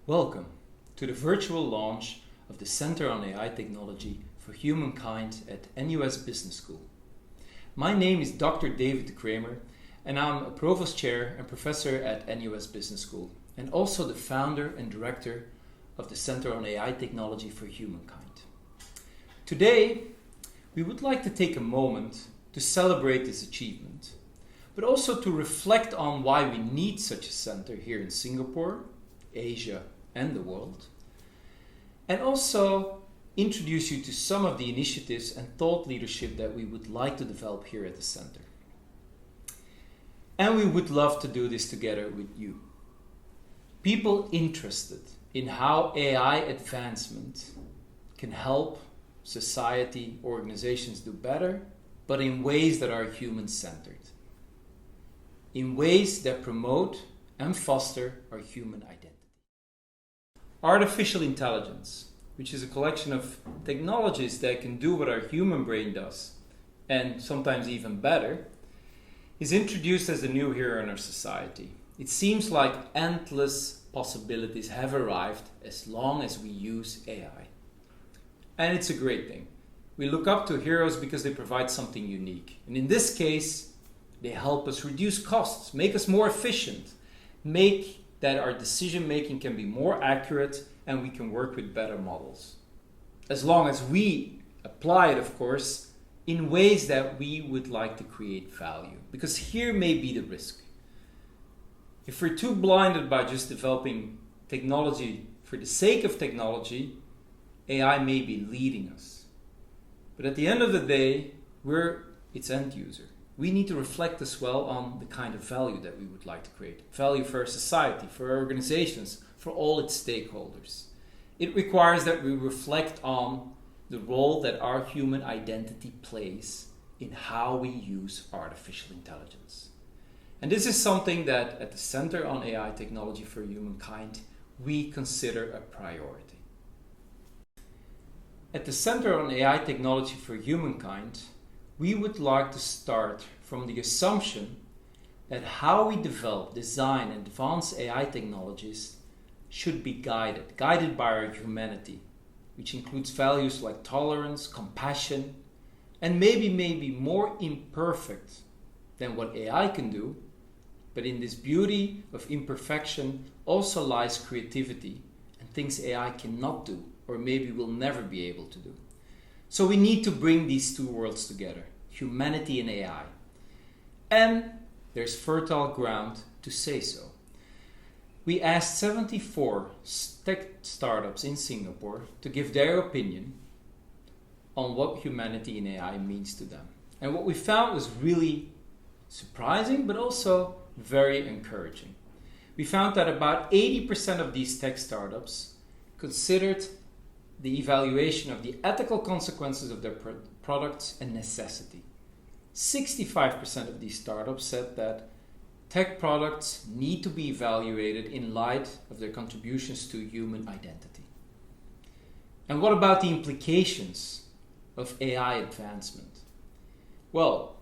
Welcome to the virtual launch of the Center on AI Technology for Humankind at NUS Business School. My name is Dr. David Kramer, and I'm a Provost Chair and Professor at NUS Business School, and also the founder and director of the Center on AI Technology for Humankind. Today, we would like to take a moment to celebrate this achievement, but also to reflect on why we need such a center here in Singapore, Asia, and the world, and also introduce you to some of the initiatives and thought leadership that we would like to develop here at the center. And we would love to do this together with you. People interested in how AI advancement can help society, organizations do better, but in ways that are human-centered, in ways that promote and foster our human identity. Artificial intelligence, which is a collection of technologies that can do what our human brain does, and sometimes even better, is introduced as a new hero in our society. It seems like endless possibilities have arrived as long as we use AI. And it's a great thing. We look up to heroes because they provide something unique. And in this case, they help us reduce costs, make us more efficient, make that our decision making can be more accurate and we can work with better models. As long as we apply it, of course, in ways that we would like to create value. Because here may be the risk. If we're too blinded by just developing technology for the sake of technology, AI may be leading us. But at the end of the day, we're its end user. We need to reflect as well on the kind of value that we would like to create. Value for our society, for our organizations, for all its stakeholders. It requires that we reflect on the role that our human identity plays in how we use artificial intelligence. And this is something that at the Center on AI Technology for Humankind, we consider a priority. At the Center on AI Technology for Humankind, we would like to start from the assumption that how we develop, design, and advance AI technologies should be guided by our humanity, which includes values like tolerance, compassion, and maybe more imperfect than what AI can do. But in this beauty of imperfection also lies creativity and things AI cannot do, or maybe will never be able to do. So we need to bring these two worlds together, humanity and AI. And there's fertile ground to say so. We asked 74 tech startups in Singapore to give their opinion on what humanity and AI means to them. And what we found was really surprising, but also very encouraging. We found that about 80% of these tech startups considered the evaluation of the ethical consequences of their products a necessity. 65% of these startups said that tech products need to be evaluated in light of their contributions to human identity. And what about the implications of AI advancement? Well,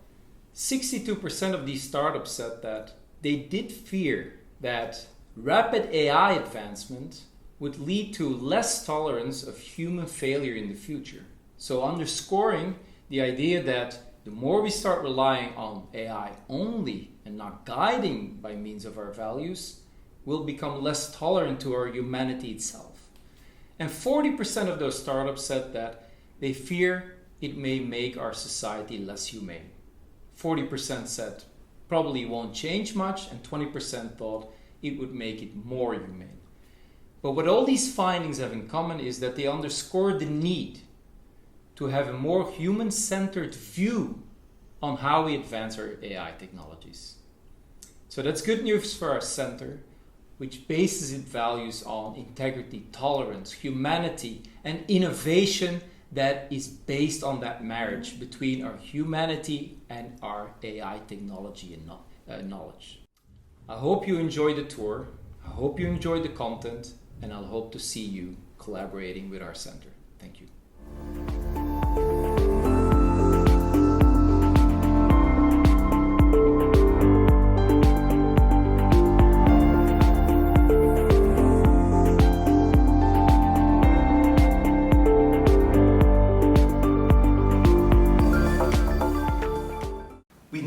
62% of these startups said that they did fear that rapid AI advancement would lead to less tolerance of human failure in the future. So underscoring the idea that the more we start relying on AI only and not guiding by means of our values, we'll become less tolerant to our humanity itself. And 40% of those startups said that they fear it may make our society less humane. 40% said probably won't change much, and 20% thought it would make it more humane. But what all these findings have in common is that they underscore the need to have a more human-centered view on how we advance our AI technologies. So that's good news for our center, which bases its values on integrity, tolerance, humanity, and innovation that is based on that marriage between our humanity and our AI technology and knowledge. I hope you enjoyed the tour. I hope you enjoyed the content, and I'll hope to see you collaborating with our center. Thank you.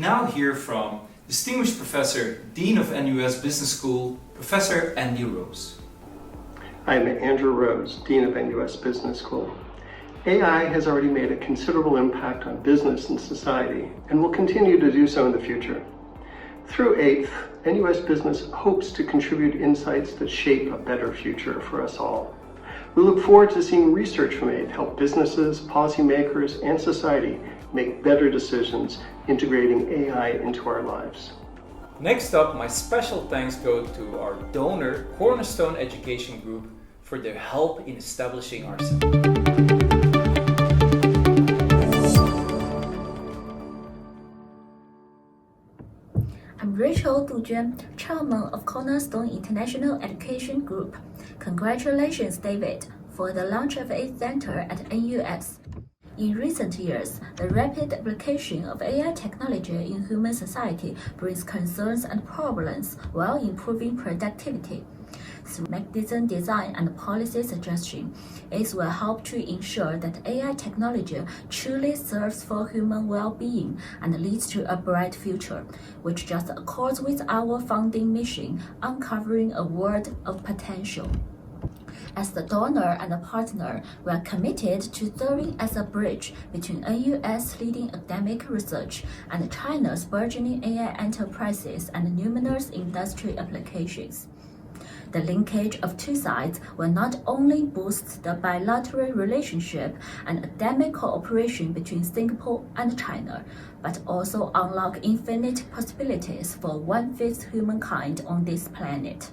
now hear from distinguished professor, Dean of NUS Business School, Professor Andy Rose. I'm Andrew Rose, Dean of NUS Business School. AI has already made a considerable impact on business and society and will continue to do so in the future. Through EIGHT, NUS Business hopes to contribute insights that shape a better future for us all. We look forward to seeing research from EIGHT help businesses, policymakers, and society make better decisions integrating AI into our lives. Next up, my special thanks go to our donor, Cornerstone Education Group, for their help in establishing our center. I'm Rachel Dujuan, Chairman of Cornerstone International Education Group. Congratulations, David, for the launch of EIGHT Center at NUS. In recent years, the rapid application of AI technology in human society brings concerns and problems while improving productivity. Through mechanism design and policy suggestion, it will help to ensure that AI technology truly serves for human well-being and leads to a bright future, which just accords with our founding mission, uncovering a world of potential. As the donor and a partner, we are committed to serving as a bridge between NUS leading academic research and China's burgeoning AI enterprises and numerous industry applications. The linkage of two sides will not only boost the bilateral relationship and academic cooperation between Singapore and China, but also unlock infinite possibilities for 1/5 humankind on this planet.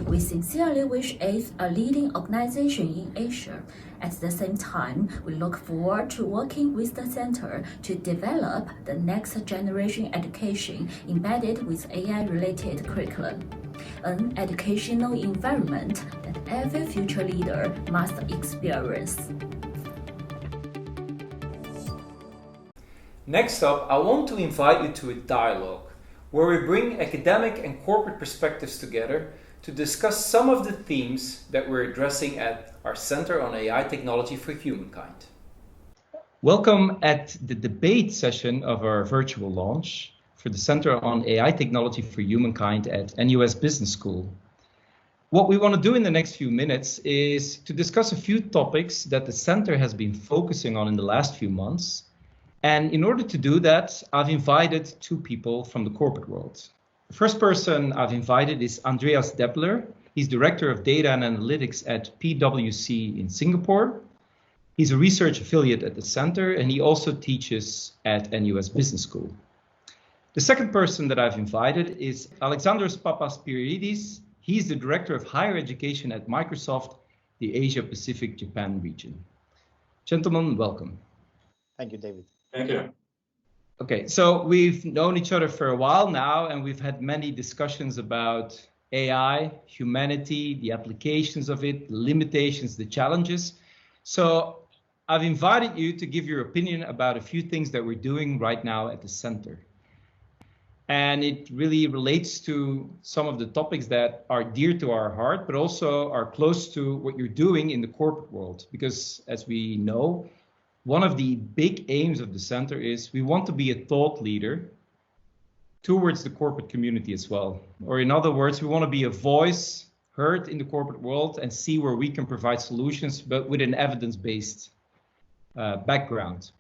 We sincerely wish EIGHT a leading organization in Asia. At the same time, we look forward to working with the center to develop the next generation education embedded with AI-related curriculum, an educational environment that every future leader must experience. Next up, I want to invite you to a dialogue where we bring academic and corporate perspectives together to discuss some of the themes that we're addressing at our Center on AI Technology for Humankind. Welcome at the debate session of our virtual launch for the Center on AI Technology for Humankind at NUS Business School. What we want to do in the next few minutes is to discuss a few topics that the center has been focusing on in the last few months. And in order to do that, I've invited two people from the corporate world. The first person I've invited is Andreas Deppler. He's Director of Data and Analytics at PwC in Singapore. He's a research affiliate at the center, and he also teaches at NUS Business School. The second person that I've invited is Alexandros Papaspyridis. He's the Director of Higher Education at Microsoft, the Asia-Pacific Japan region. Gentlemen, welcome. Thank you, David. Thank you. Okay, so we've known each other for a while now, and we've had many discussions about AI, humanity, the applications of it, the limitations, the challenges. So I've invited you to give your opinion about a few things that we're doing right now at the center. And it really relates to some of the topics that are dear to our heart, but also are close to what you're doing in the corporate world. Because as we know, one of the big aims of the center is we want to be a thought leader towards the corporate community as well. Or in other words, we want to be a voice heard in the corporate world and see where we can provide solutions, but with an evidence-based background.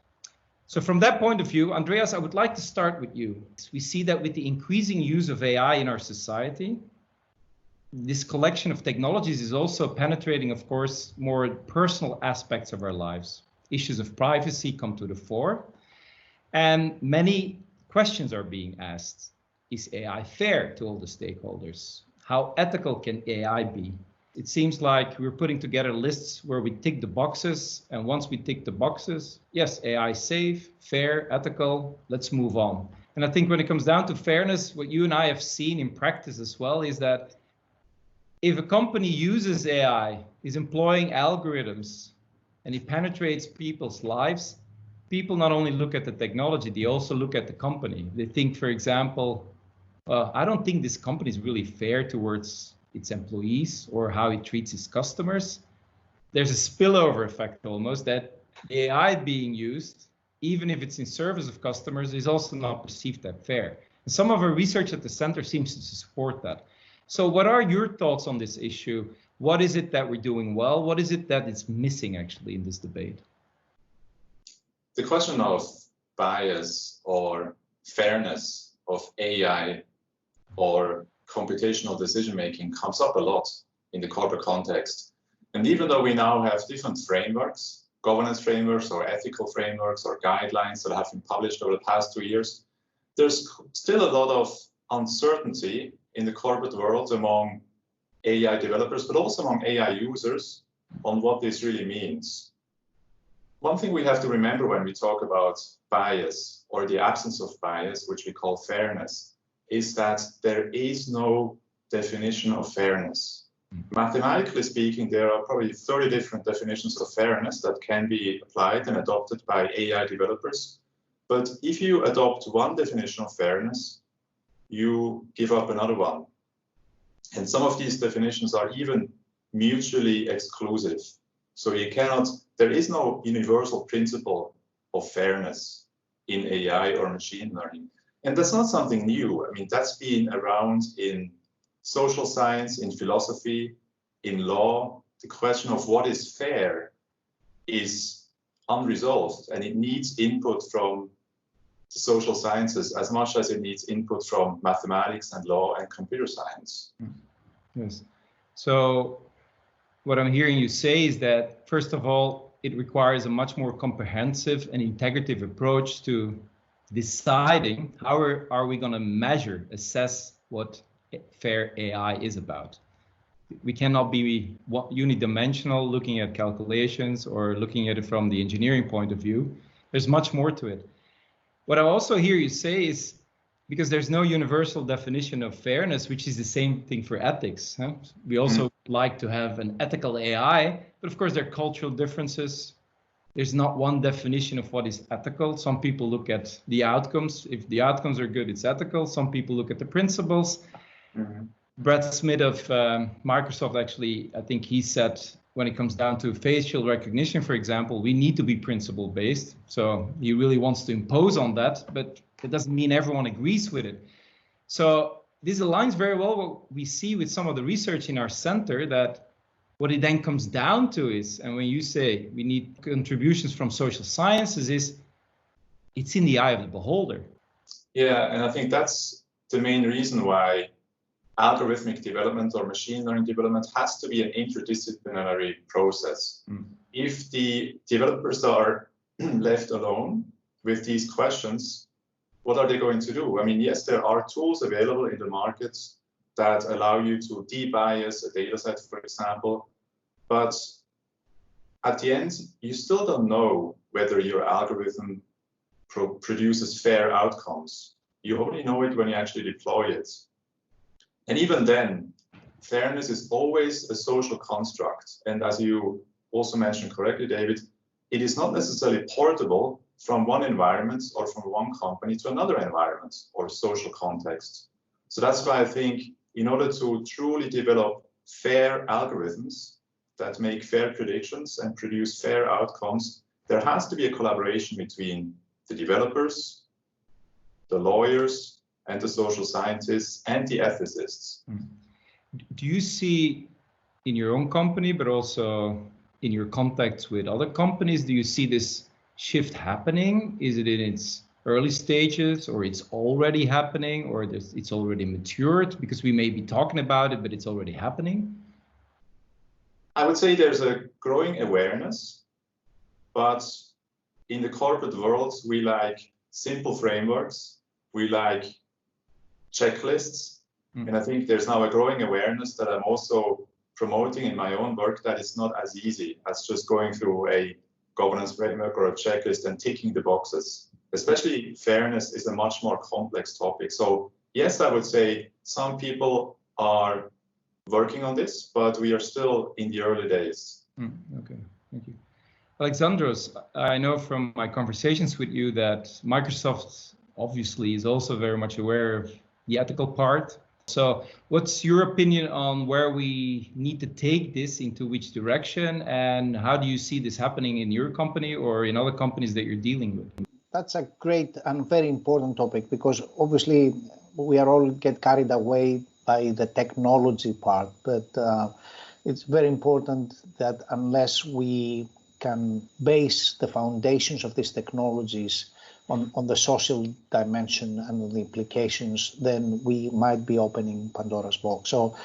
So from that point of view, Andreas, I would like to start with you. We see that with the increasing use of AI in our society, this collection of technologies is also penetrating, of course, more personal aspects of our lives. Issues of privacy come to the fore, and many questions are being asked. Is AI fair to all the stakeholders? How ethical can AI be? It seems like we're putting together lists where we tick the boxes, and once we tick the boxes, yes, AI is safe, fair, ethical, let's move on. And I think when it comes down to fairness, what you and I have seen in practice as well is that if a company uses AI, is employing algorithms, and it penetrates people's lives, people not only look at the technology, they also look at the company. They think, for example, I don't think this company is really fair towards its employees or how it treats its customers. There's a spillover effect almost that AI being used even if it's in service of customers, is also not perceived that fair. And some of our research at the center seems to support that. So what are your thoughts on this issue? What is it that we're doing well? What is it that is missing actually in this debate? The question of bias or fairness of AI or computational decision-making comes up a lot in the corporate context. And even though we now have different frameworks, governance frameworks or ethical frameworks or guidelines that have been published over the past 2 years, there's still a lot of uncertainty in the corporate world among AI developers, but also among AI users on what this really means. One thing we have to remember when we talk about bias or the absence of bias, which we call fairness, is that there is no definition of fairness. Mathematically speaking, there are probably 30 different definitions of fairness that can be applied and adopted by AI developers. But if you adopt one definition of fairness, you give up another one. And some of these definitions are even mutually exclusive. So you cannot, there is no universal principle of fairness in AI or machine learning. And that's not something new. I mean, that's been around in social science, in philosophy, in law. The question of what is fair is unresolved, and it needs input from the social sciences as much as it needs input from mathematics and law and computer science. Yes. So what I'm hearing you say is that, first of all, it requires a much more comprehensive and integrative approach to deciding how are we going to measure, assess what fair AI is about. We cannot be unidimensional looking at calculations or looking at it from the engineering point of view. There's much more to it. What I also hear you say is, because there's no universal definition of fairness, which is the same thing for ethics. Huh? We also like to have an ethical AI, but of course there are cultural differences. There's not one definition of what is ethical. Some people look at the outcomes. If the outcomes are good, it's ethical. Some people look at the principles. Brad Smith of Microsoft, actually, I think he said, when it comes down to facial recognition, for example, we need to be principle-based. So he really wants to impose on that, but it doesn't mean everyone agrees with it. So this aligns very well what we see with some of the research in our center, that what it then comes down to is, and when you say we need contributions from social sciences, is it's in the eye of the beholder. Yeah, and I think that's the main reason why algorithmic development or machine learning development has to be an interdisciplinary process. If the developers are left alone with these questions, what are they going to do? I mean, yes, there are tools available in the market that allow you to debias a data set, for example, but at the end, you still don't know whether your algorithm produces fair outcomes. You only know it when you actually deploy it. And even then, fairness is always a social construct. And as you also mentioned correctly, David, it is not necessarily portable from one environment or from one company to another environment or social context. So that's why I think in order to truly develop fair algorithms that make fair predictions and produce fair outcomes, there has to be a collaboration between the developers, the lawyers, and the social scientists and the ethicists. Do you see in your own company, but also in your contacts with other companies, do you see this shift happening? Is it in its early stages, or it's already happening, or it's already matured? Because we may be talking about it, but it's already happening. I would say there's a growing awareness, but in the corporate world, we like simple frameworks. We like checklists. And I think there's now a growing awareness that I'm also promoting in my own work, that it's not as easy as just going through a governance framework or a checklist and ticking the boxes. Especially fairness is a much more complex topic. So yes, I would say some people are working on this, but we are still in the early days. Okay, thank you. Alexandros, I know from my conversations with you that Microsoft obviously is also very much aware of the ethical part. So what's your opinion on where we need to take this, into which direction, and how do you see this happening in your company or in other companies that you're dealing with? That's a great and very important topic, because obviously we are all get carried away by the technology part, but it's very important that unless we can base the foundations of these technologies on the social dimension and the implications, then we might be opening Pandora's box. So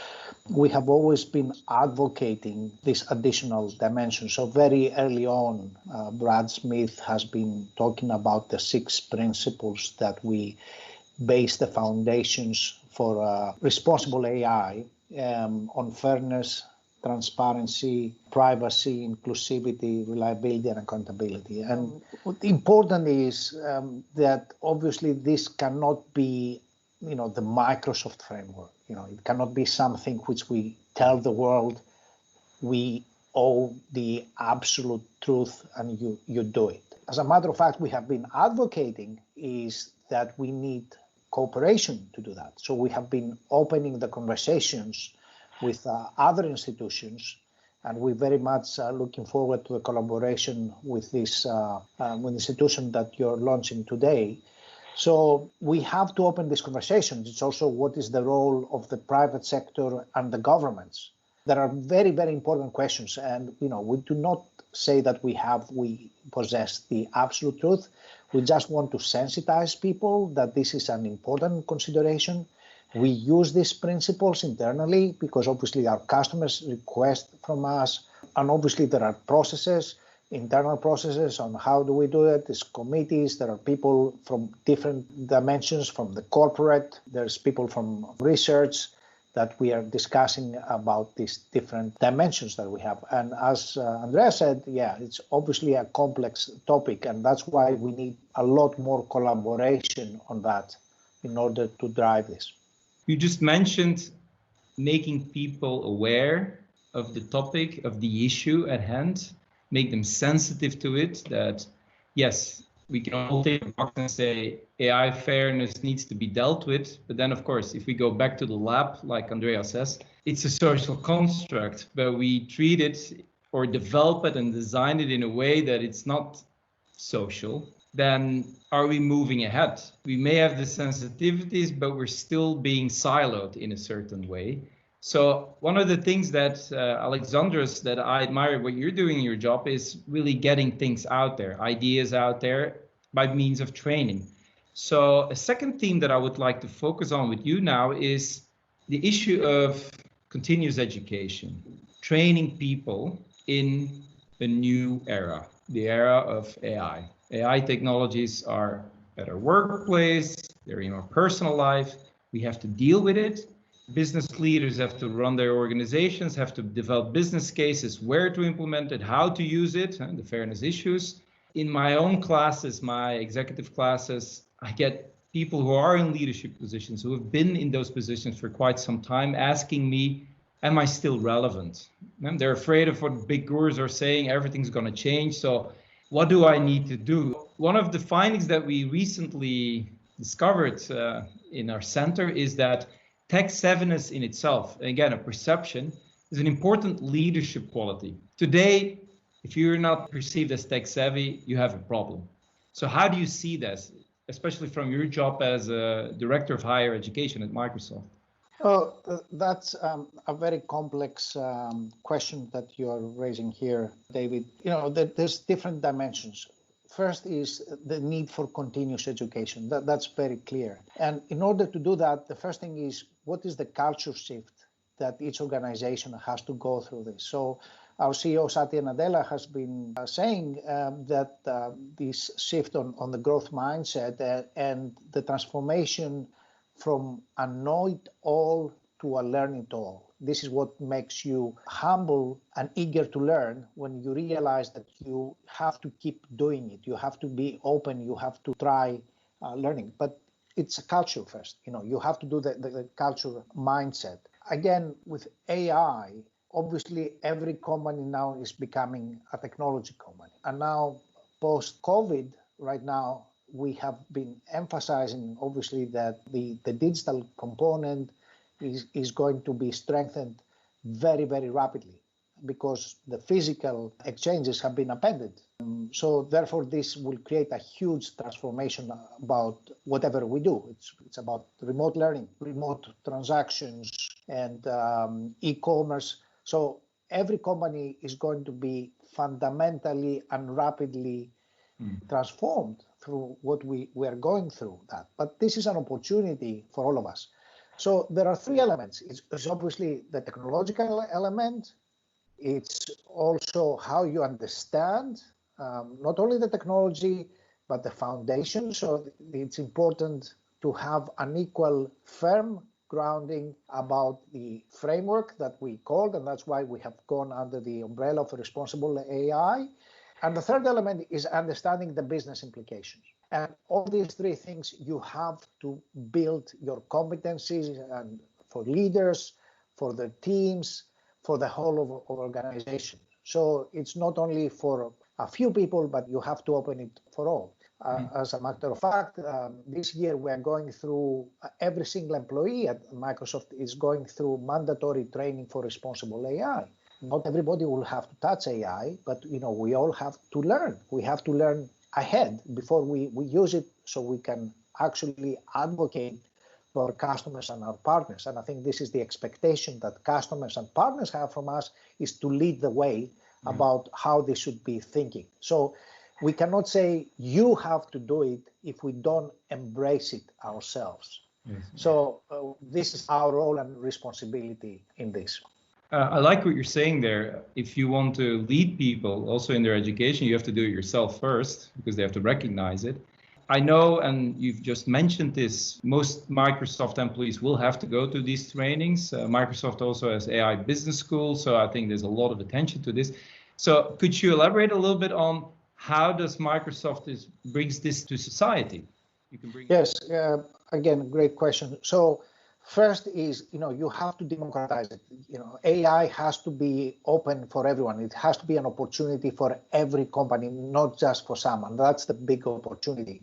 we have always been advocating this additional dimension. So very early on, Brad Smith has been talking about the 6 principles that we base the foundations for responsible AI on fairness, transparency, privacy, inclusivity, reliability, and accountability. And what important is that obviously this cannot be, the Microsoft framework. It cannot be something which we tell the world we owe the absolute truth and you do it. As a matter of fact, we have been advocating is that we need cooperation to do that. So we have been opening the conversations with other institutions, and we're very much looking forward to the collaboration with this with institution that you're launching today. So we have to open these conversations. It's also what is the role of the private sector and the governments. There are very, very important questions, and we do not say that we possess the absolute truth. We just want to sensitize people that this is an important consideration. We use these principles internally because obviously our customers request from us, and obviously there are processes, internal processes on how do we do it. There's committees, there are people from different dimensions, from the corporate, there's people from research that we are discussing about these different dimensions that we have. And as Andrea said, it's obviously a complex topic, and that's why we need a lot more collaboration on that in order to drive this. You just mentioned making people aware of the topic, of the issue at hand, make them sensitive to it, that yes, we can all take a box and say AI fairness needs to be dealt with. But then, of course, if we go back to the lab, like Andrea says, it's a social construct, but we treat it or develop it and design it in a way that it's not social. Then are we moving ahead? We may have the sensitivities, but we're still being siloed in a certain way. So one of the things that Alexandros, that I admire what you're doing in your job is really getting things out there, ideas out there by means of training. So a second theme that I would like to focus on with you now is the issue of continuous education, training people in a new era, the era of AI. AI technologies are at our workplace, they're in our personal life, we have to deal with it. Business leaders have to run their organizations, have to develop business cases, where to implement it, how to use it, and the fairness issues. In my own classes, my executive classes, I get people who are in leadership positions, who have been in those positions for quite some time, asking me, am I still relevant? And they're afraid of what big gurus are saying, everything's going to change. So what do I need to do? One of the findings that we recently discovered in our center is that tech savviness in itself, again, a perception, is an important leadership quality. Today, if you're not perceived as tech savvy, you have a problem. So how do you see this, especially from your job as a director of higher education at Microsoft? Oh, that's a very complex question that you are raising here, David. There's different dimensions. First is the need for continuous education. That's very clear. And in order to do that, the first thing is, what is the culture shift that each organization has to go through this? So our CEO, Satya Nadella, has been saying that this shift on the growth mindset and the transformation from a know-it-all to a learn-it-all. This is what makes you humble and eager to learn, when you realize that you have to keep doing it. You have to be open. You have to try learning. But it's a culture first. You have to do the culture mindset. Again, with AI, obviously every company now is becoming a technology company. And now, post-COVID, right now, we have been emphasizing, obviously, that the digital component is going to be strengthened very, very rapidly. because the physical exchanges have been appended. So therefore, this will create a huge transformation about whatever we do. It's about remote learning, remote transactions, and e-commerce. So every company is going to be fundamentally and rapidly transformed through what we are going through that. But this is an opportunity for all of us. So there are three elements. It's obviously the technological element. It's also how you understand not only the technology, but the foundation. So it's important to have an equal firm grounding about the framework that we called, and that's why we have gone under the umbrella of responsible AI. And the third element is understanding the business implications. And all these three things, you have to build your competencies and for leaders, for the teams, for the whole of organization. So it's not only for a few people, but you have to open it for all. As a matter of fact, this year we are going through, every single employee at Microsoft is going through mandatory training for responsible AI. Not everybody will have to touch AI, but we all have to learn. We have to learn ahead before we use it, so we can actually advocate for our customers and our partners. And I think this is the expectation that customers and partners have from us, is to lead the way about how they should be thinking. So we cannot say you have to do it if we don't embrace it ourselves. Yes. So this is our role and responsibility in this. I like what you're saying there. If you want to lead people also in their education, you have to do it yourself first, because they have to recognize it. I know, and you've just mentioned this, most Microsoft employees will have to go to these trainings. Microsoft also has AI Business School, so I think there's a lot of attention to this. So could you elaborate a little bit on how does Microsoft brings this to society? You can bring Yes, again, great question. So first is, you have to democratize it. AI has to be open for everyone. It has to be an opportunity for every company, not just for some. And that's the big opportunity.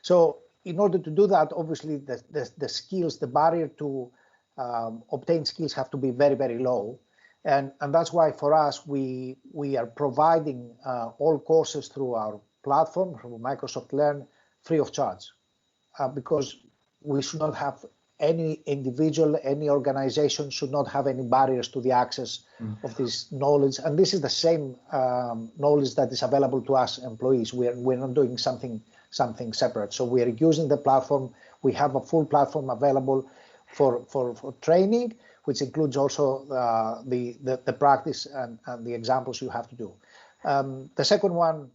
So in order to do that, obviously the skills, the barrier to obtain skills have to be very, very low. And that's why for us, we are providing all courses through our platform, through Microsoft Learn, free of charge. Because we should not have any individual, any organization should not have any barriers to the access of this knowledge. And this is the same knowledge that is available to us employees. We're not doing something separate. So we are using the platform. We have a full platform available for training, which includes also the practice and the examples you have to do. The second one,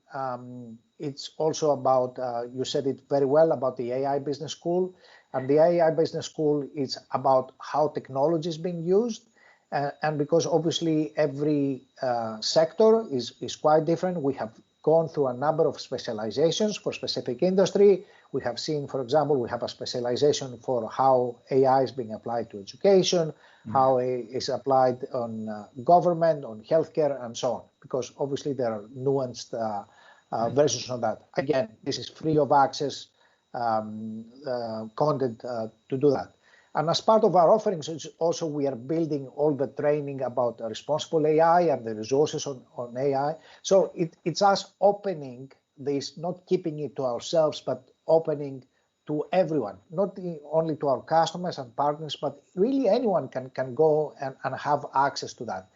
it's also about, you said it very well, about the AI Business School. And the AI Business School is about how technology is being used. And because obviously every sector is quite different, we have gone through a number of specializations for specific industry. We have seen, for example, we have a specialization for how AI is being applied to education, how it is applied on government, on healthcare, and so on, because obviously there are nuanced versions of that. Again, this is free of access content to do that. And as part of our offerings, also we are building all the training about responsible AI and the resources on AI. So it's us opening this, not keeping it to ourselves, but opening to everyone, not only to our customers and partners, but really anyone can go and have access to that.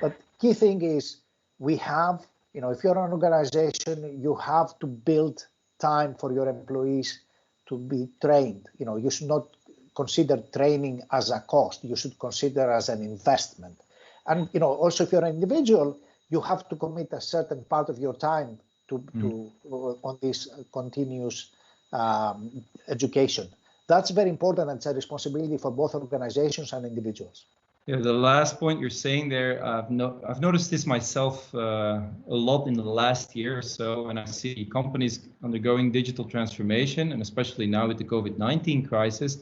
But key thing is we have, if you're an organization, you have to build time for your employees to be trained. You should not consider training as a cost. You should consider as an investment. And also if you're an individual, you have to commit a certain part of your time on this continuous education. That's very important, and it's a responsibility for both organizations and individuals. Yeah, the last point you're saying there, I've noticed this myself a lot in the last year or so, when I see companies undergoing digital transformation, and especially now with the COVID-19 crisis,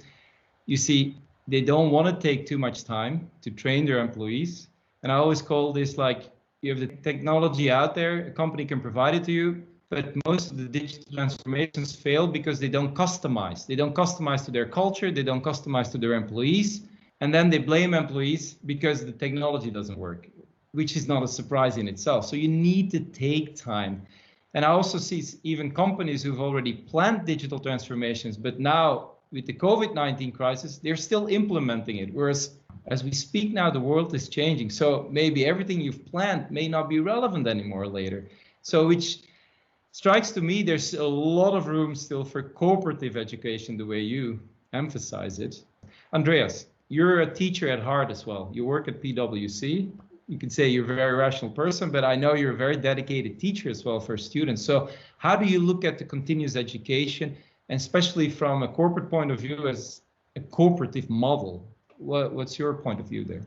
you see they don't want to take too much time to train their employees. And I always call this like, you have the technology out there, a company can provide it to you, but most of the digital transformations fail because they don't customize. They don't customize to their culture, they don't customize to their employees. And then they blame employees because the technology doesn't work. which is not a surprise in itself. So you need to take time. And I also see even companies who've already planned digital transformations, but now with the COVID-19 crisis, they're still implementing it. Whereas as we speak now, the world is changing. So maybe everything you've planned may not be relevant anymore later. So which strikes to me, there's a lot of room still for cooperative education, the way you emphasize it. Andreas, you're a teacher at heart as well. You work at PwC. You can say you're a very rational person, but I know you're a very dedicated teacher as well for students. So how do you look at the continuous education, and especially from a corporate point of view as a cooperative model? What's your point of view there?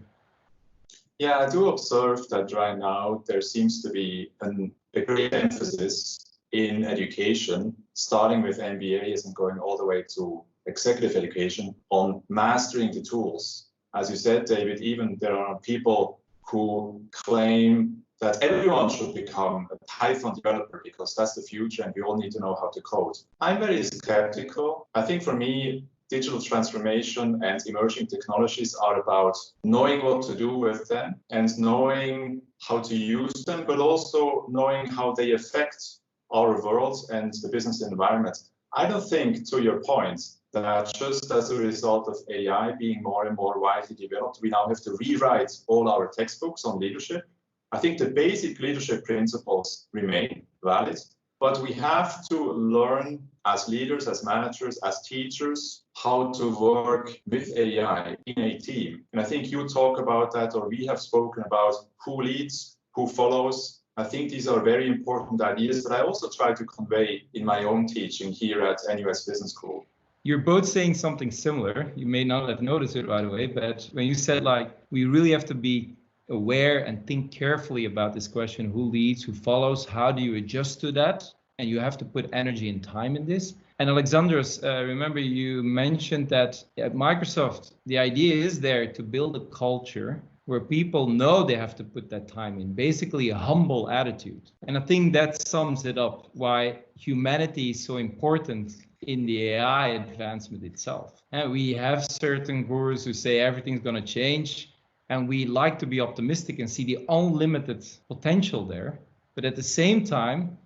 Yeah, I do observe that right now there seems to be a great emphasis in education, starting with MBAs and going all the way to executive education, on mastering the tools. As you said, David, even there are people who claim that everyone should become a Python developer because that's the future and we all need to know how to code. I'm very skeptical. I think for me, digital transformation and emerging technologies are about knowing what to do with them and knowing how to use them, but also knowing how they affect our world and the business environment. I don't think, to your point, that just as a result of AI being more and more widely developed, we now have to rewrite all our textbooks on leadership. I think the basic leadership principles remain valid, but we have to learn as leaders, as managers, as teachers, how to work with AI in a team. And I think you talk about that, or we have spoken about who leads, who follows. I think these are very important ideas that I also try to convey in my own teaching here at NUS Business School. You're both saying something similar. You may not have noticed it right away, but when you said like, we really have to be aware and think carefully about this question, who leads, who follows, how do you adjust to that? And you have to put energy and time in this. And Alexandros, remember you mentioned that at Microsoft, the idea is there to build a culture where people know they have to put that time in, basically a humble attitude. And I think that sums it up, why humanity is so important in the AI advancement itself. And we have certain gurus who say everything's going to change, and we like to be optimistic and see the unlimited potential there. But at the same time,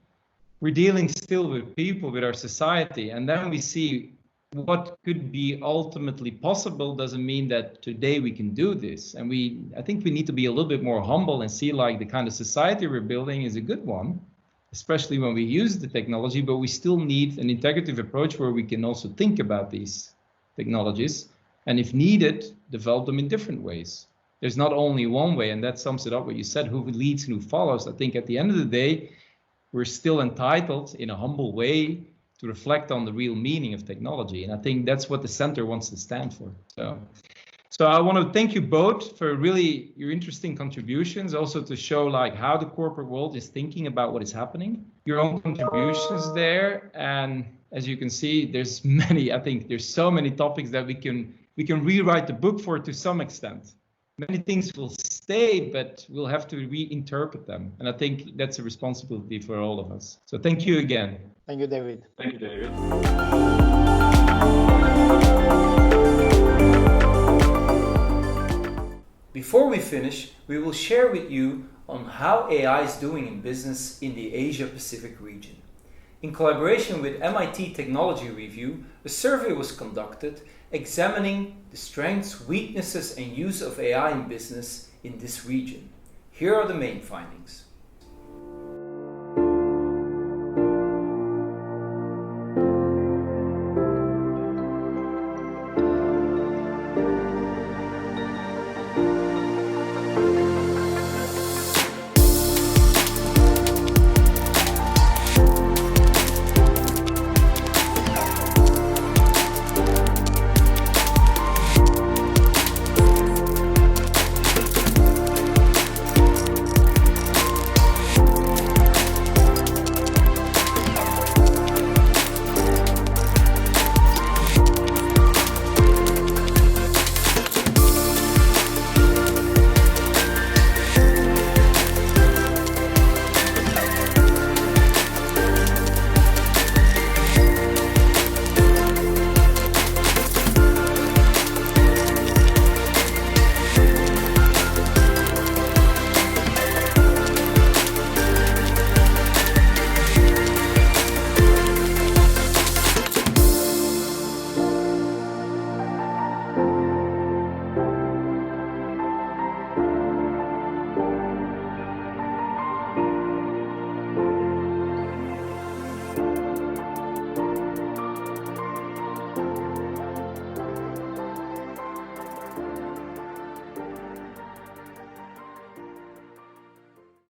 we're dealing still with people, with our society, and then we see what could be ultimately possible. Doesn't mean that today we can do this. And I think we need to be a little bit more humble and see like the kind of society we're building is a good one, especially when we use the technology, but we still need an integrative approach where we can also think about these technologies, and if needed, develop them in different ways. There's not only one way, and that sums it up what you said, who leads and who follows. I think at the end of the day, we're still entitled in a humble way to reflect on the real meaning of technology. And I think that's what the center wants to stand for. So I want to thank you both for really your interesting contributions, also to show like how the corporate world is thinking about what is happening, your own contributions there. And as you can see, there's so many topics that we can rewrite the book for to some extent. Many things will stay, but we'll have to reinterpret them. And I think that's a responsibility for all of us. So thank you again. Thank you, David. Thank you, David. Before we finish, we will share with you on how AI is doing in business in the Asia-Pacific region. In collaboration with MIT Technology Review, a survey was conducted examining the strengths, weaknesses, and use of AI in business in this region. Here are the main findings.